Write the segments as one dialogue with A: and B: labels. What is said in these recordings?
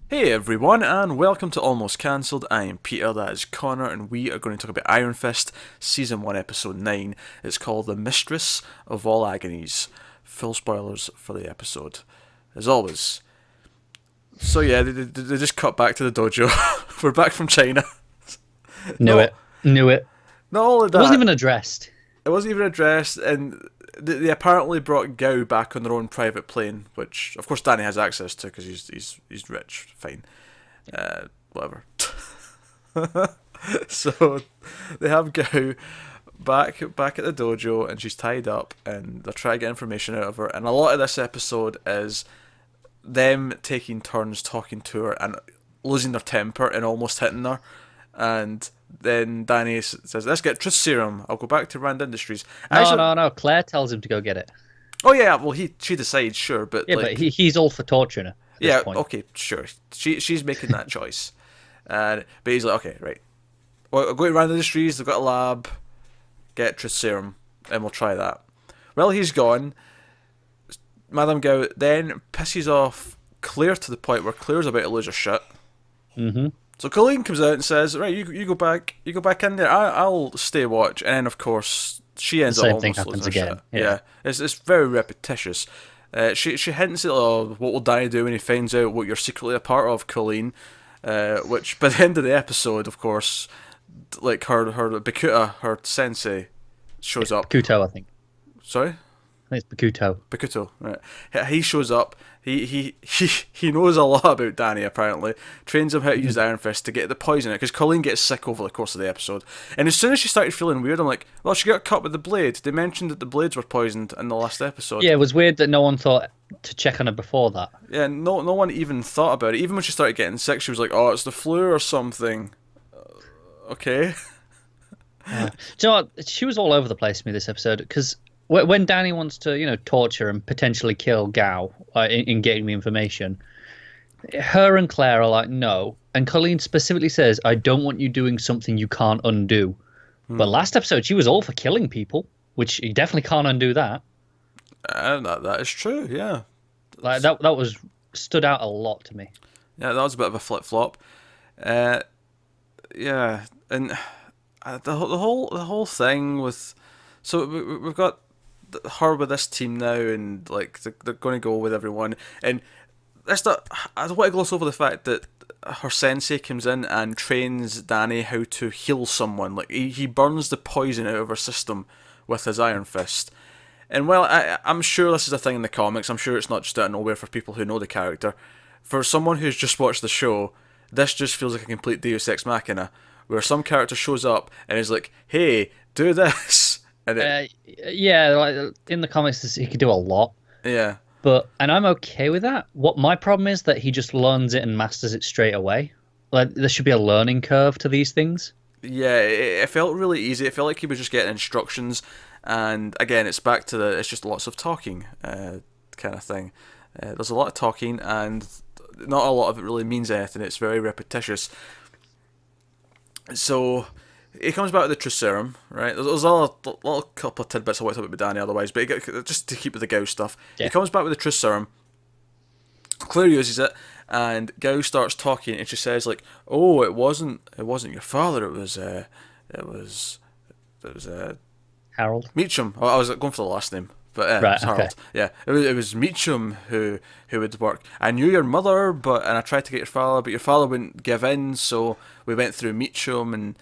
A: Hey everyone, and welcome to Almost Cancelled. I am Peter, that is Connor, and we are going to talk about Iron Fist, Season 1, Episode 9. It's called The Mistress of All Agonies. Full spoilers for the episode, as always. So yeah, they just cut back to the dojo. We're back from China.
B: Knew
A: No,
B: it. Knew it.
A: not only
B: It wasn't
A: that,
B: even addressed.
A: it wasn't even addressed, and they apparently brought Gao back on their own private plane, which of course Danny has access to because he's rich. Fine, whatever. So they have Gao back at the dojo, and she's tied up, and they're trying to get information out of her. And a lot of this episode is them taking turns talking to her and losing their temper and almost hitting her. And then Danny says, "Let's get truth serum. I'll go back to Rand Industries."
B: No. Claire tells him to go get it.
A: Oh yeah, well she decides, sure, but
B: Yeah,
A: like,
B: but he's all for torturing her at this
A: yeah,
B: point.
A: okay, sure. She's making that choice, but he's like, okay, right. Well, I'll go to Rand Industries. They've got a lab. Get truth serum, and we'll try that. Well, he's gone. Madame Gao then pisses off Claire to the point where Claire's about to lose her shit.
B: Mm-hmm.
A: So Colleen comes out and says, "Right, you go back, in there. I'll stay watch." And then of course she ends
B: The
A: up
B: same thing
A: almost
B: happens
A: losing her
B: again.
A: shit.
B: Yeah.
A: It's very repetitious. She hints at, "Oh, what will Danny do when he finds out what you're secretly a part of, Colleen?" Which by the end of the episode, of course, like her Bakuta, her sensei, shows up.
B: Bakuto, I think.
A: Sorry.
B: I think it's Bakuto.
A: Bakuto, right? He shows up. He knows a lot about Danny. Apparently, trains him how to use Iron Fist to get the poison out. Because Colleen gets sick over the course of the episode, and as soon as she started feeling weird, I'm like, well, she got cut with the blade. They mentioned that the blades were poisoned in the last episode.
B: Yeah, it was weird that no one thought to check on her before that.
A: Yeah, no one even thought about it. Even when she started getting sick, she was like, "Oh, it's the flu or something." Okay.
B: Do you know what? She was all over the place for me this episode because when Danny wants to, torture and potentially kill Gao in getting the information, her and Claire are like, no. And Colleen specifically says, I don't want you doing something you can't undo. But last episode, she was all for killing people, which you definitely can't undo that.
A: That is true. Yeah.
B: Like that was stood out a lot to me.
A: Yeah, that was a bit of a flip flop. Yeah, and the whole thing with, so we've got her with this team now, and like they're going to go with everyone, and that's not. I don't want to gloss over the fact that her sensei comes in and trains Danny how to heal someone. Like he burns the poison out of her system with his Iron Fist. And well, I'm sure this is a thing in the comics. I'm sure it's not just out of nowhere for people who know the character. For someone who's just watched the show, this just feels like a complete Deus Ex Machina, where some character shows up and is like, "Hey, do this," and
B: Yeah, like in the comics, he could do a lot.
A: yeah,
B: And I'm okay with that. What my problem is that he just learns it and masters it straight away. Like there should be a learning curve to these things.
A: yeah, it felt really easy. It felt like he was just getting instructions, and again, it's back to it's just lots of talking, kind of thing. There's a lot of talking, and not a lot of it really means anything. It's very repetitious. So he comes back with the truth serum, right? There's a little couple of tidbits I want to talk about with Danny otherwise, but just to keep with the Gao stuff,
B: Yeah.
A: he comes back with the truth serum. Claire uses it, and Gao starts talking, and she says like, "Oh, it wasn't your father. It was
B: Harold.
A: Meacham." Oh, I was going for the last name, but
B: Right,
A: it's Harold.
B: okay.
A: Yeah, it was Meacham who would work. I knew your mother, and I tried to get your father, but your father wouldn't give in, so we went through Meacham, and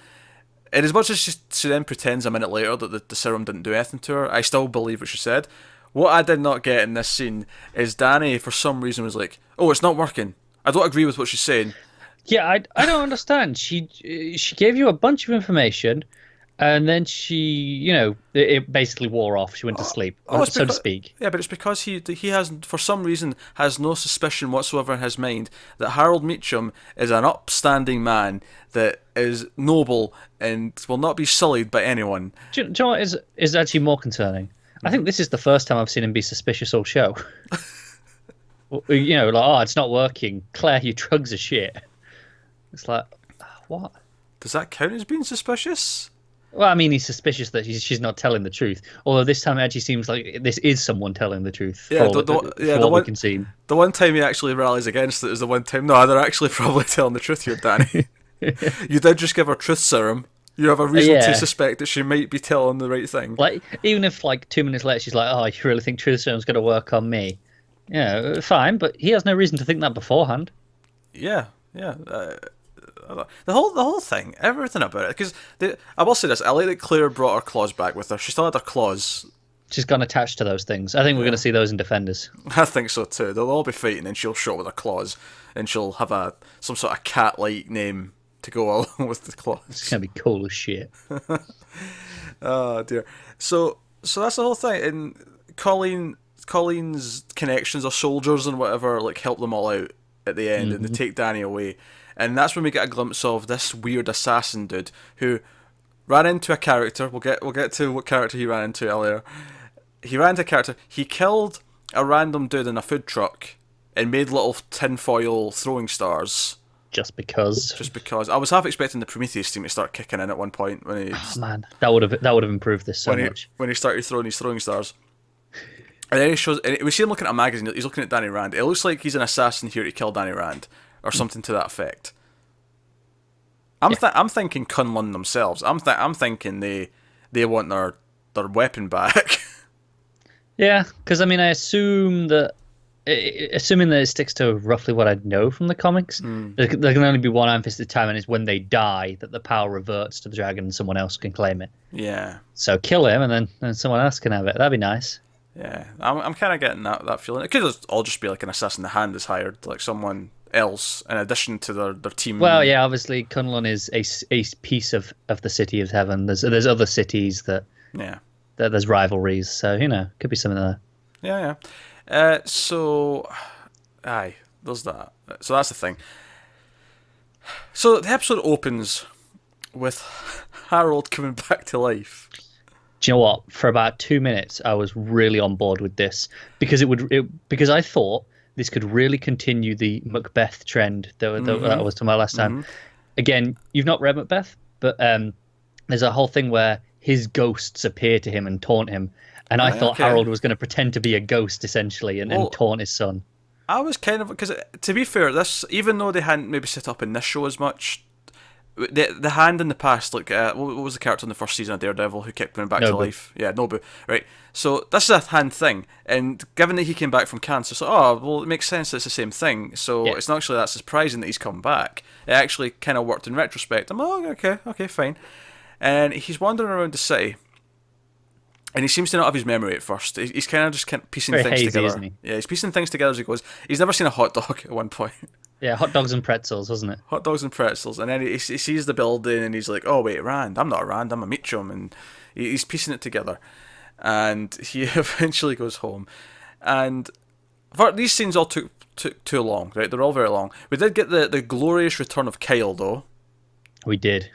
A: as much as she then pretends a minute later that the serum didn't do anything to her, I still believe what she said. What I did not get in this scene is Danny, for some reason, was like, "Oh, it's not working. I don't agree with what she's saying."
B: Yeah, I don't understand. She gave you a bunch of information, and then it basically wore off. She went to sleep,
A: It's
B: so to
A: because,
B: speak.
A: yeah, but it's because he has, for some reason, has no suspicion whatsoever in his mind that Harold Meacham is an upstanding man that is noble and will not be sullied by anyone.
B: Do you know what is actually more concerning? I think this is the first time I've seen him be suspicious all show. It's not working. Claire, your drugs are shit. It's like, what?
A: Does that count as being suspicious?
B: Well, I mean, he's suspicious that she's not telling the truth. Although this time it actually seems like this is someone telling the truth
A: Yeah,
B: for what we can see.
A: the one time he actually rallies against it is the one time. No, they're actually probably telling the truth here, Danny. You did just give her truth serum. You have a reason to
B: Yeah.
A: suspect that she might be telling the right thing.
B: Like, even if like 2 minutes later she's like, "Oh, you really think truth serum's going to work on me?" Yeah, fine, but he has no reason to think that beforehand.
A: Yeah, yeah. The whole thing, everything about it. Because I will say this: I like that Claire brought her claws back with her. She still had her claws.
B: She's gone attached to those things. I think we're going to see those in Defenders.
A: I think so too. They'll all be fighting, and she'll show up with her claws, and she'll have some sort of cat-like name to go along with the claws.
B: It's going to be cool as shit.
A: Oh dear. So that's the whole thing. And Colleen's connections or soldiers and whatever like help them all out at the end, and they take Danny away. And that's when we get a glimpse of this weird assassin dude who ran into a character. We'll get to what character he ran into earlier. He ran into a character. He killed a random dude in a food truck and made little tinfoil throwing stars.
B: Just because.
A: Just because I was half expecting the Prometheus team to start kicking in at one point when he
B: Oh, man, that would have improved this so much.
A: when he started throwing his throwing stars. And then he shows, and we see him looking at a magazine. He's looking at Danny Rand. It looks like he's an assassin here to kill Danny Rand, or something to that effect. I'm thinking Kunlun themselves. I'm thinking they want their weapon back.
B: Yeah, because I mean, I assume that, assuming that it sticks to roughly what I know from the comics, there can only be one Amethyst at a time, and it's when they die that the power reverts to the dragon and someone else can claim it.
A: Yeah.
B: So kill him, and then someone else can have it. That'd be nice.
A: Yeah, I'm kind of getting that feeling. It could all just be like an assassin the hand is hired, like someone else in addition to their team.
B: Well, yeah, obviously Kunlun is a piece of the city of heaven. There's other cities that there's rivalries, so could be something there.
A: Yeah. So, aye, there's that. So that's the thing. So the episode opens with Harold coming back to life.
B: Do you know what? For about 2 minutes, I was really on board with this because because I thought this could really continue the Macbeth trend that I was talking about last time. Again, you've not read Macbeth, but there's a whole thing where his ghosts appear to him and taunt him, and I thought Harold was going to pretend to be a ghost essentially and taunt his son.
A: I was kind of, because to be fair, this, even though they hadn't maybe set up in this show as much, the hand in the past, like what was the character in the first season of Daredevil who kept going back to life? Yeah, Nobu. Right. So this is a hand thing, and given that he came back from cancer, so it makes sense that it's the same thing. So it's not actually that surprising that he's come back. It actually kind of worked in retrospect. I'm okay, fine. And he's wandering around the city, and he seems to not have his memory at first. He's kind of just piecing
B: very
A: things
B: hazy,
A: together.
B: isn't he?
A: Yeah, he's piecing things together as he goes. He's never seen a hot dog at one point.
B: Yeah, hot dogs and pretzels, wasn't it?
A: Hot dogs and pretzels, and then he sees the building, and he's like, "Oh wait, Rand, I'm not a Rand, I'm a Meachum," and he's piecing it together, and he eventually goes home, and these scenes all took too long, right? They're all very long. We did get the glorious return of Kyle, though.
B: We did.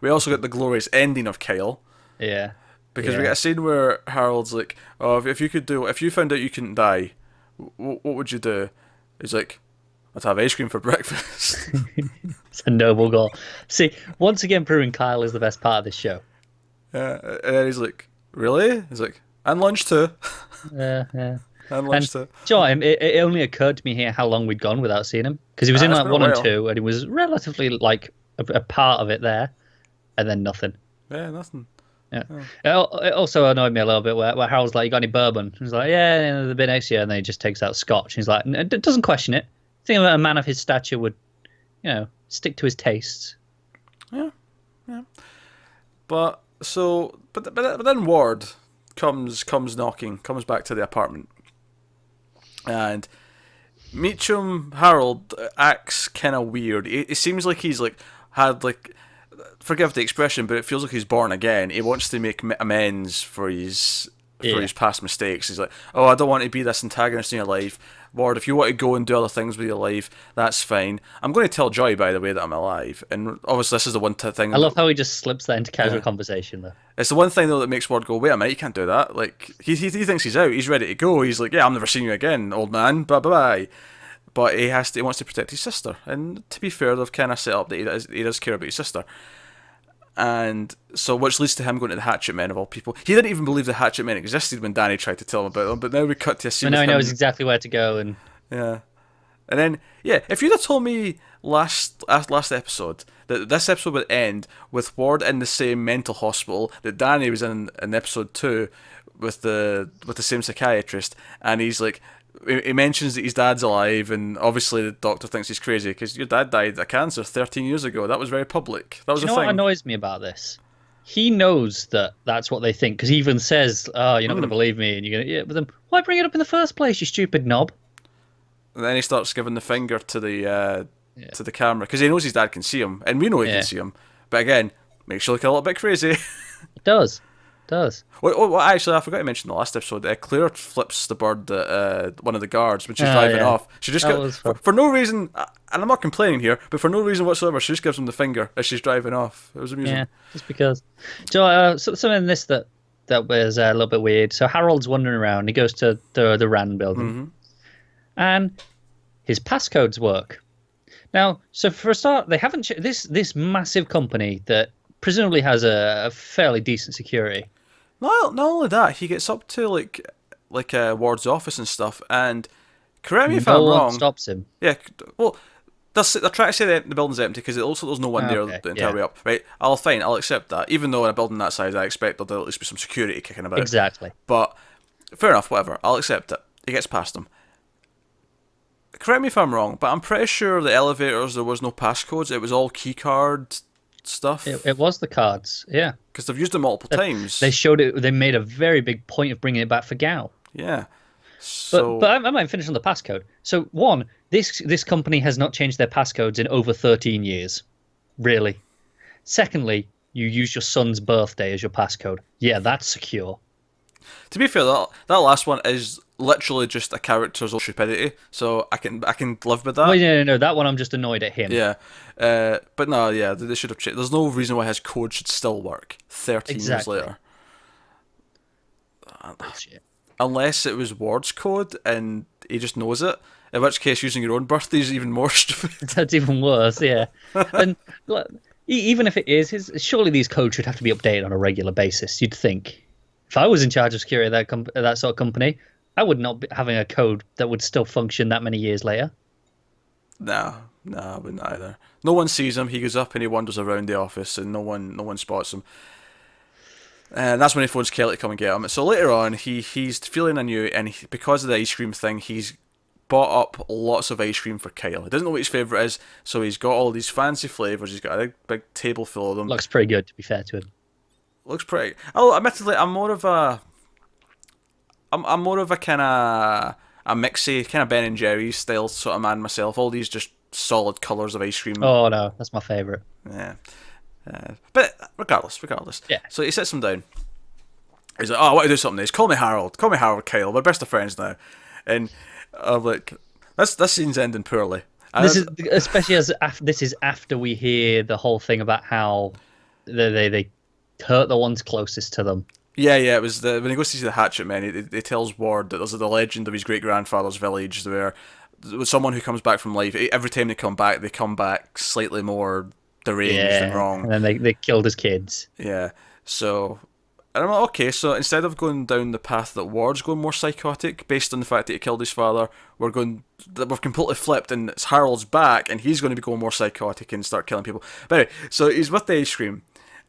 A: We also got the glorious ending of Kyle.
B: Yeah.
A: Because we get a scene where Harold's like, "Oh, if you found out you couldn't die, what would you do?" He's like, "I'd have ice cream for breakfast."
B: It's a noble goal. See, once again, proving Kyle is the best part of this show.
A: Yeah, and then he's like, "Really?" He's like, "And lunch too."
B: Yeah.
A: And lunch too.
B: Do you know what? It only occurred to me here how long we'd gone without seeing him, because he was in like 1 and 2, and he was relatively like a part of it there, and then nothing.
A: Yeah, nothing.
B: Yeah. Oh. It also annoyed me a little bit where Harold's like, "You got any bourbon?" He's like, "Yeah, the bit next year," and then he just takes out scotch. He's like, doesn't question it. Think about a man of his stature would, stick to his tastes.
A: Yeah. But then Ward comes knocking, comes back to the apartment, and Meachum Harold acts kind of weird. It seems like he's like had like, forgive the expression, but it feels like he's born again. He wants to make amends for his past mistakes. He's like, "Oh, I don't want to be this antagonist in your life. Ward, if you want to go and do other things with your life, that's fine. I'm going to tell Joy, by the way, that I'm alive." And obviously this is the one thing...
B: I love how he just slips that into casual conversation, though.
A: It's the one thing, though, that makes Ward go, "Wait a minute, you can't do that." Like, he thinks he's out. He's ready to go. He's like, "Yeah, I'm never seeing you again, old man. Bye-bye." But he wants to protect his sister. And to be fair, they've kind of set up that he does care about his sister. And so, which leads to him going to the Hatchet Men of all people. He didn't even believe the Hatchet Men existed when Danny tried to tell him about them. But now we cut to a scene
B: But
A: with
B: now he
A: him.
B: knows exactly where to go, and
A: Yeah, and then if you'd have told me last episode that this episode would end with Ward in the same mental hospital that Danny was in episode 2 with the same psychiatrist, and he's like. He mentions that his dad's alive, and obviously the doctor thinks he's crazy because your dad died of cancer 13 years ago. That was very public. That was
B: do you
A: a
B: know
A: thing.
B: what annoys me about this? He knows that that's what they think, because he even says, "Oh, you're not going to believe me," and you're going to, yeah. But then, why bring it up in the first place, you stupid knob?
A: And then he starts giving the finger to the camera because he knows his dad can see him, and we know he can see him. But again, makes you look a little bit crazy.
B: It does. Does.
A: Well, actually, I forgot to mention in the last episode. Claire flips the bird at one of the guards when she's driving off. She just for no reason, and I'm not complaining here, but for no reason whatsoever, she just gives him the finger as she's driving off. It was amusing.
B: Yeah, just because. So, something in this that was a little bit weird. So Harold's wandering around. He goes to the Rand building, and his passcodes work. Now, so for a start, they haven't this massive company that presumably has a fairly decent security.
A: Not only that, he gets up to like Ward's office and stuff, and correct me if I'm wrong.
B: No one stops him.
A: Yeah, well, they're trying to say the building's empty because it looks like there's no one there the entire way up. Right, I'll accept that. Even though in a building that size, I expect there'll at least be some security kicking about.
B: Exactly.
A: But fair enough, whatever. I'll accept it. He gets past them. Correct me if I'm wrong, but I'm pretty sure the elevators there was no passcodes. It was all keycard stuff.
B: It was the cards, yeah.
A: Because they've used them multiple times.
B: They showed it. They made a very big point of bringing it back for Gao.
A: Yeah. So,
B: but I might finish on the passcode. So one, this company has not changed their passcodes in over 13 years. Really. Secondly, you use your son's birthday as your passcode. Yeah, that's secure.
A: To be fair, that last one is literally just a character's own stupidity, so I can live with that.
B: Well, no, that one I'm just annoyed at him.
A: Yeah, but no, yeah, they should have changed. There's no reason why his code should still work 13 years later.
B: Bullshit.
A: Unless it was Ward's code and he just knows it, in which case using your own birthday is even more stupid.
B: That's even worse, yeah. And even if it is, surely these codes should have to be updated on a regular basis, you'd think. If I was in charge of security at that sort of company, I would not be having a code that would still function that many years later.
A: No, I wouldn't either. No one sees him. He goes up and he wanders around the office, and no one spots him. And that's when he phones Kelly to come and get him. So later on, he's feeling anew, and because of the ice cream thing, he's bought up lots of ice cream for Kyle. He doesn't know what his favourite is, so he's got all these fancy flavours. He's got a big table full of them.
B: Looks pretty good, to be fair to him.
A: Looks pretty. Oh, admittedly, I'm more of a kind of a mixy, kind of Ben and Jerry's style sort of man myself. All these just solid colours of ice cream.
B: Oh no, that's my favourite.
A: Yeah. But regardless.
B: Yeah.
A: So he sits him down. He's like, "Oh, I want to do something nice. Call me Harold, Kyle. We're best of friends now." And I'm like, this scene's ending poorly.
B: This is especially as this is after we hear the whole thing about how they hurt the ones closest to them.
A: Yeah. It was when he goes to see the Hatchet Men. He tells Ward that there's the legend of his great grandfather's village where with someone who comes back from life, every time they come back slightly more deranged and wrong.
B: And then they killed his kids.
A: Yeah. So, and I'm like, okay, so instead of going down the path that Ward's going more psychotic, based on the fact that he killed his father, we're completely flipped, and it's Harold's back, and he's going to be going more psychotic and start killing people. But anyway, so he's with the ice cream,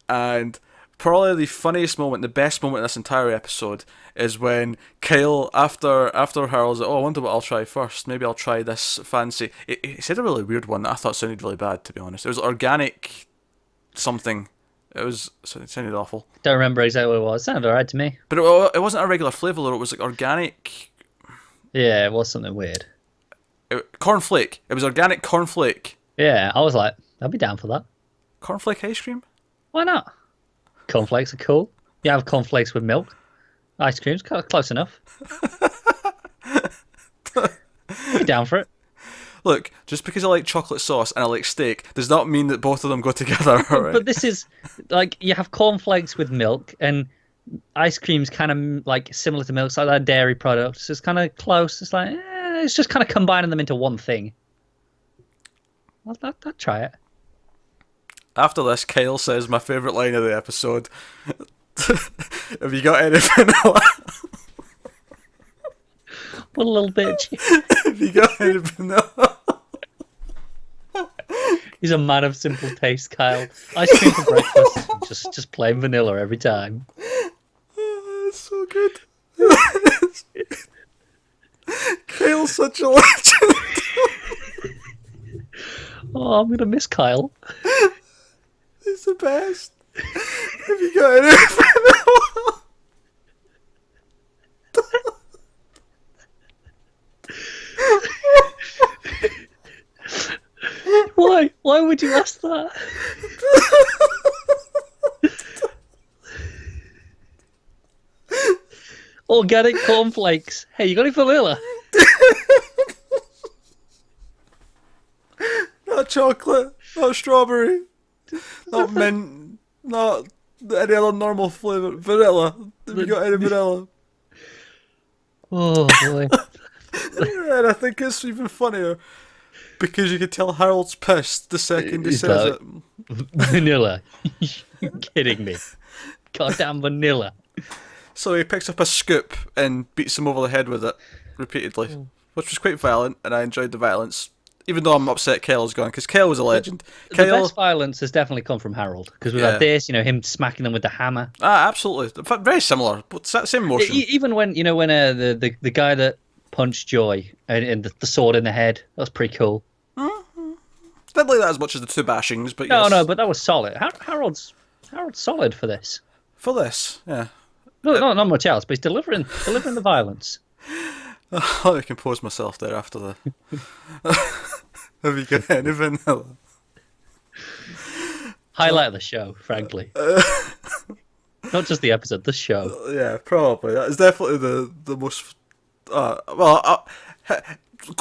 A: and probably the funniest moment, the best moment in this entire episode, is when Kyle, after Harold's like, "Oh, I wonder what I'll try first. Maybe I'll try this fancy." He said a really weird one that I thought sounded really bad, to be honest. It was organic something. It sounded awful.
B: Don't remember exactly what it was. It sounded alright to me.
A: But it wasn't a regular flavour, it was like organic.
B: Yeah, it was something weird.
A: Cornflake. It was organic cornflake.
B: Yeah, I was like, I'll be down for that.
A: Cornflake ice cream?
B: Why not? Cornflakes are cool. You have cornflakes with milk. Ice cream's close enough. Be down for it.
A: Look, just because I like chocolate sauce and I like steak does not mean that both of them go together. Right?
B: But this is like you have cornflakes with milk, and ice cream's kind of like similar to milk. It's like that dairy product. So it's kind of close. It's like it's just kind of combining them into one thing. I'd try it.
A: After this, Kyle says my favourite line of the episode. Have you got any vanilla?
B: What a little bitch.
A: Have you got any vanilla?
B: He's a man of simple taste, Kyle. Ice cream for breakfast. Just plain vanilla every time.
A: Oh, that's so good. Kyle's such a legend.
B: Oh, I'm gonna miss Kyle.
A: He's the best. Have you got any vanilla?
B: Why? Why would you ask that? Organic cornflakes. Hey, you got any vanilla?
A: Not chocolate, not strawberry, not mint, not any other normal flavour. Vanilla. Have you got any vanilla?
B: Oh boy.
A: And I think it's even funnier because you can tell Harold's pissed the second he says it.
B: Vanilla. You're kidding me. Goddamn vanilla.
A: So he picks up a scoop and beats him over the head with it repeatedly, which was quite violent, and I enjoyed the violence. Even though I'm upset Kyle's gone, because Kyle was a legend.
B: The
A: Kyle...
B: best violence has definitely come from Harold, because we've had this, him smacking them with the hammer.
A: Ah, absolutely. In fact, very similar, but same motion.
B: Even when, the guy that punched Joy and the sword in the head, that was pretty cool.
A: Mm-hmm. Didn't like that as much as the two bashings, but
B: no,
A: yes.
B: No, but that was solid. Harold's solid for this.
A: For this, yeah.
B: No, not much else, but he's delivering the violence.
A: Let me compose myself there after the... Have you got any vanilla?
B: Highlight of the show, frankly. Not just the episode, the show.
A: Yeah, probably. That is definitely the most... go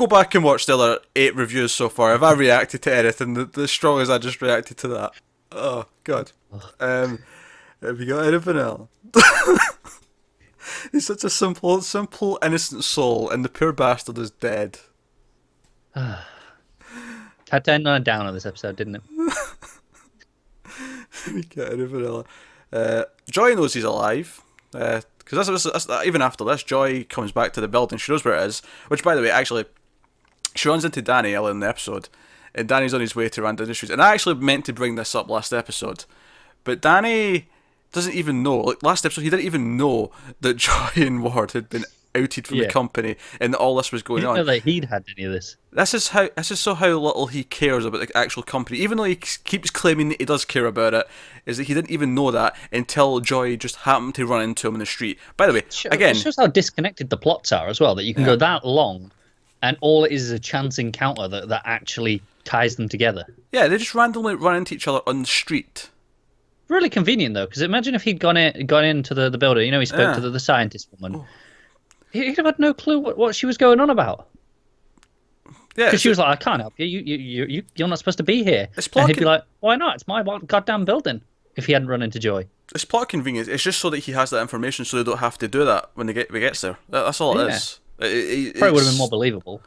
A: back and watch the other 8 reviews so far. Have I reacted to anything the strong as I just reacted to that? Oh, God. Have you got any vanilla? He's such a simple, innocent soul, and the poor bastard is dead.
B: Had to end on a down on this episode, didn't it?
A: We get any vanilla. Joy knows he's alive, because that's even after this, Joy comes back to the building. She knows where it is, which, by the way, actually, she runs into Danny early in the episode, and Danny's on his way to Rand Industries. And I actually meant to bring this up last episode, but Danny doesn't even know. Like last episode, he didn't even know that Joy and Ward had been outed from the company, and that all this was going on.
B: He didn't know that he'd had any of this.
A: This is how little he cares about the actual company, even though he keeps claiming that he does care about it. Is that he didn't even know that until Joy just happened to run into him in the street. By the way, again,
B: it shows how disconnected the plots are as well. That you can go that long, and all it is a chance encounter that actually ties them together. Yeah,
A: they just randomly run into each other on the street.
B: Really convenient though, because imagine if he'd gone into the building. He spoke to the scientist woman. Oh. He'd have had no clue what she was going on about. Yeah, because she was like, "I can't help you. You're not supposed to be here." And he'd be like, "Why not? It's my goddamn building." If he hadn't run into Joy,
A: it's plot convenience. It's just so that he has that information, so they don't have to do that when he gets there. That's all it is.
B: Probably would have been more believable.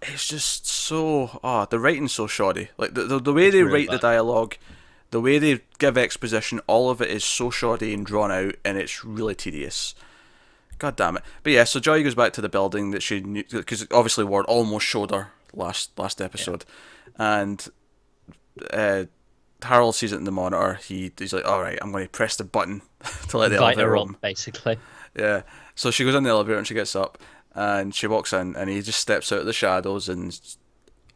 A: It's just so the writing's so shoddy. Like the way they write the dialogue, the way they give exposition, all of it is so shoddy and drawn out, and it's really tedious. God damn it. But yeah, so Joy goes back to the building that she knew, because obviously Ward almost showed her last episode. Yeah. And Harold sees it in the monitor. He's like, alright, I'm going to press the button to let the elevator up,
B: basically.
A: Yeah. So she goes in the elevator and she gets up, and she walks in, and he just steps out of the shadows, and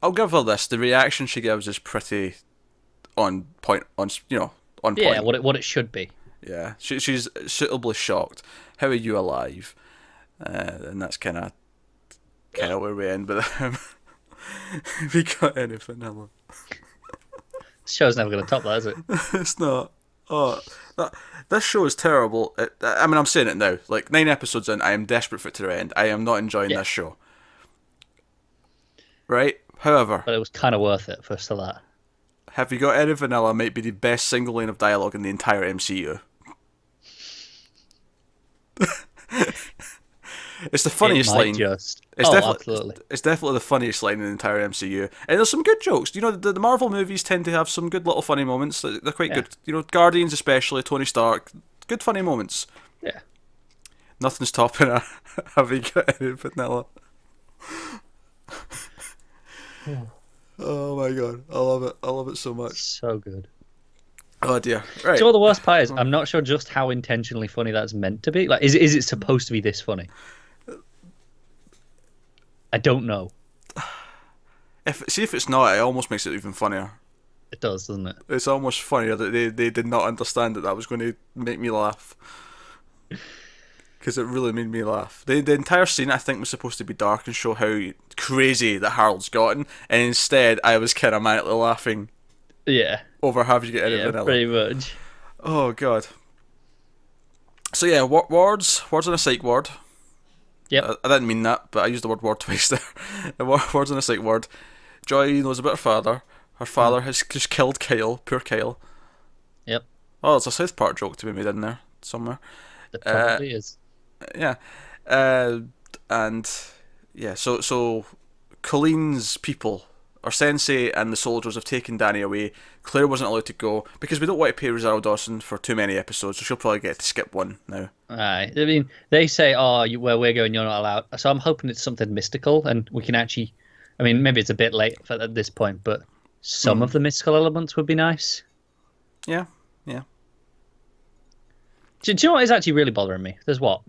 A: I'll give her this, the reaction she gives is pretty on point.
B: Yeah, what it should be.
A: Yeah, she's suitably shocked. How are you alive? And that's kind of where we end. But have you got any vanilla?
B: This show's never going to top that, is it?
A: It's not. This show is terrible. I mean, I'm saying it now. Like 9 episodes in, I am desperate for it to end. I am not enjoying this show. Right? However,
B: but it was kind of worth it for us to that.
A: Have you got any vanilla? Might be the best single line of dialogue in the entire MCU. It's the
B: It
A: funniest
B: might
A: line.
B: just.
A: It's
B: Oh,
A: definitely
B: absolutely.
A: it's definitely the funniest line in the entire MCU. And there's some good jokes. You know, the Marvel movies tend to have some good little funny moments. They're quite
B: Yeah.
A: good. You know, Guardians especially, Tony Stark, good funny moments.
B: Yeah.
A: Nothing's topping a Have you got any vanilla? Oh my god, I love it. I love it so much.
B: So good.
A: Oh dear.
B: Do you
A: Right.
B: know what the worst part is? I'm not sure just how intentionally funny that's meant to be. Like, is it supposed to be this funny? I don't know.
A: If it's not, it almost makes it even funnier.
B: It does, doesn't it?
A: It's almost funnier that they did not understand that was going to make me laugh. Because it really made me laugh. The entire scene, I think, was supposed to be dark and show how crazy that Harold's gotten, and instead I was kind of manically laughing
B: Yeah.
A: over Have You Got Any
B: Yeah,
A: Vanilla.
B: pretty much.
A: Oh god. So yeah, wards on a psych ward.
B: Yep.
A: I didn't mean that, but I used the word ward twice there. Wards on a psych ward. Joy knows about her father. Her father has just killed Kyle. Poor Kyle.
B: Yep.
A: Oh, it's a South Park joke to be made in there somewhere.
B: It probably is.
A: Yeah, and yeah. So Colleen's people, or Sensei and the soldiers, have taken Danny away. Claire wasn't allowed to go because we don't want to pay Rosario Dawson for too many episodes, so she'll probably get to skip one now.
B: Aye. I mean, they say, "Oh, where we're going, you're not allowed." So I'm hoping it's something mystical, and we can actually. I mean, maybe it's a bit late at this point, but some of the mystical elements would be nice.
A: Yeah, yeah.
B: Do you know what is actually really bothering me? There's what,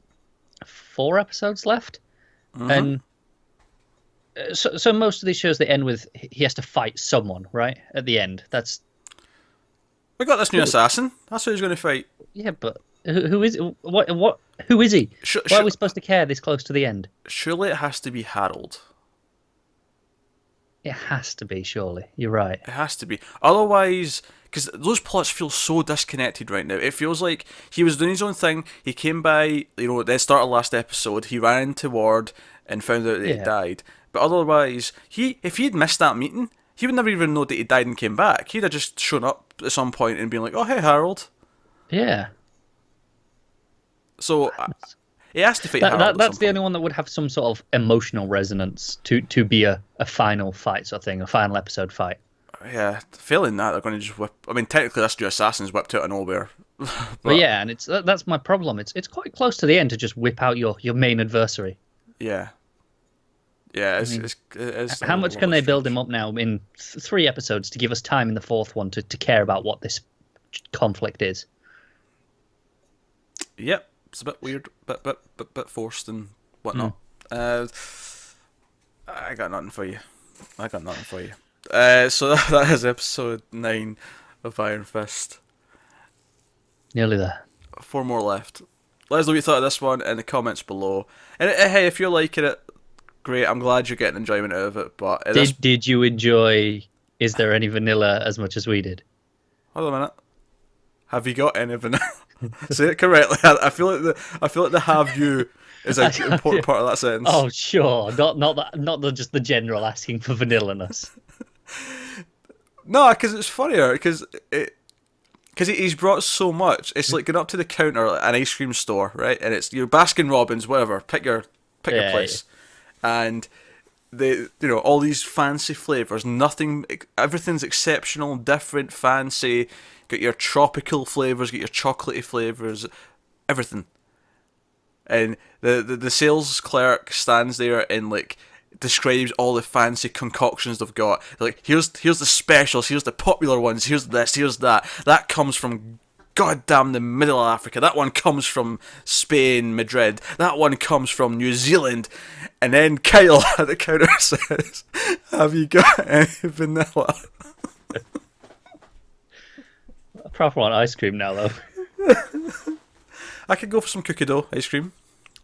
B: 4 episodes left, and so most of these shows they end with he has to fight someone, right? At the end, that's
A: We got this new assassin. That's who he's going to fight.
B: yeah, but who is what? Who is he? Why are we supposed to care this close to the end?
A: Surely it has to be Harold.
B: It has to be, surely. You're right.
A: It has to be. Otherwise, because those plots feel so disconnected right now. It feels like he was doing his own thing. He came by, at the start of last episode, he ran into Ward and found out that he
B: Yeah.
A: died. But otherwise, if he had missed that meeting, he would never even know that he died and came back. He'd have just shown up at some point and been like, "Oh, hey, Harold."
B: Yeah.
A: So it has to fit Harold.
B: That's the only one that would have some sort of emotional resonance to be a final fight sort of thing, a final episode fight.
A: Yeah, failing that, they're going to just whip. I mean, technically, this new assassin's whipped out of nowhere.
B: But yeah, and that's my problem. It's quite close to the end to just whip out your main adversary.
A: Yeah. Yeah, it's
B: How much can they build him up now in 3 episodes to give us time in the 4th one to care about what this conflict is?
A: Yep, it's a bit weird, bit forced and whatnot. I got nothing for you. So that is episode 9 of Iron Fist.
B: Nearly there.
A: 4 more left. Let us know what you thought of this one in the comments below. And hey, if you're liking it, great. I'm glad you're getting enjoyment out of it. But
B: did you enjoy Is There Any Vanilla as much as we did?
A: Hold on a minute. Have you got any vanilla? Say it correctly. I feel like the have you is an important part of that sentence.
B: Oh sure, not just the general asking for vanilla-ness.
A: No, because it's funnier. Because he's brought so much. It's like going up to the counter at an ice cream store, right? And it's your Baskin Robbins, whatever. Pick your place, and all these fancy flavors. Everything's exceptional, different, fancy. Got your tropical flavors, got your chocolatey flavors, everything. And the sales clerk stands there and describes all the fancy concoctions they've got. They're like, here's the specials, here's the popular ones, here's this, here's that. That comes from goddamn the middle of Africa. That one comes from Spain, Madrid. That one comes from New Zealand. And then Kyle at the counter says, "Have you got any vanilla?"
B: I proper want ice cream now though.
A: I could go for some cookie dough ice cream.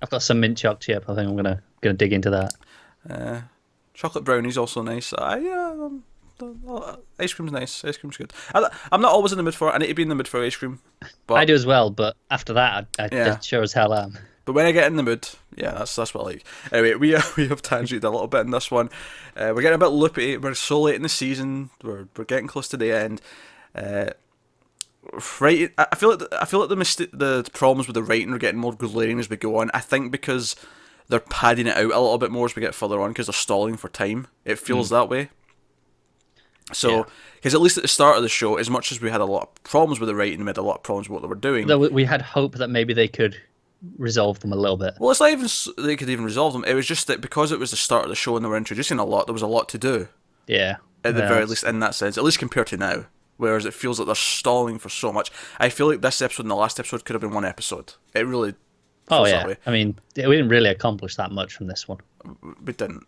B: I've got some mint choc chip. I think I'm gonna dig into that.
A: Chocolate brownie's also nice. Ice cream's nice. Ice cream's good. I'm not always in the mood for it. I need to be in the mood for ice cream. But
B: I do as well, but after that, I sure as hell am.
A: But when I get in the mood, yeah, that's what I like. Anyway, we have tangented a little bit in this one. We're getting a bit loopy. We're so late in the season. We're getting close to the end. Right, I feel like the problems with the writing are getting more glaring as we go on. I think because they're padding it out a little bit more as we get further on because they're stalling for time. It feels that way. So, because at least at the start of the show, as much as we had a lot of problems with the writing, we had a lot of problems with what they were doing.
B: We had hope that maybe they could resolve them a little bit.
A: Well, it's not even they could even resolve them. It was just that because it was the start of the show and they were introducing a lot, there was a lot to do.
B: Yeah.
A: At the very least, in that sense, at least compared to now. Whereas it feels like they're stalling for so much. I feel like this episode and the last episode could have been one episode. It really feels that way.
B: I mean, we didn't really accomplish that much from this one.
A: We didn't.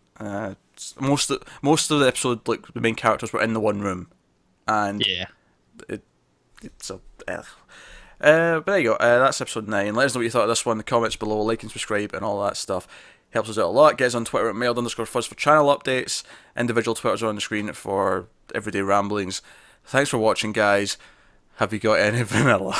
A: Most of the episode, like the main characters were in the one room, and it's a. But there you go. That's episode 9. Let us know what you thought of this one in the comments below. Like and subscribe and all that stuff. Helps us out a lot. Get us on Twitter at mailed_fuzz for channel updates. Individual Twitters are on the screen for everyday ramblings. Thanks for watching, guys. Have you got any vanilla?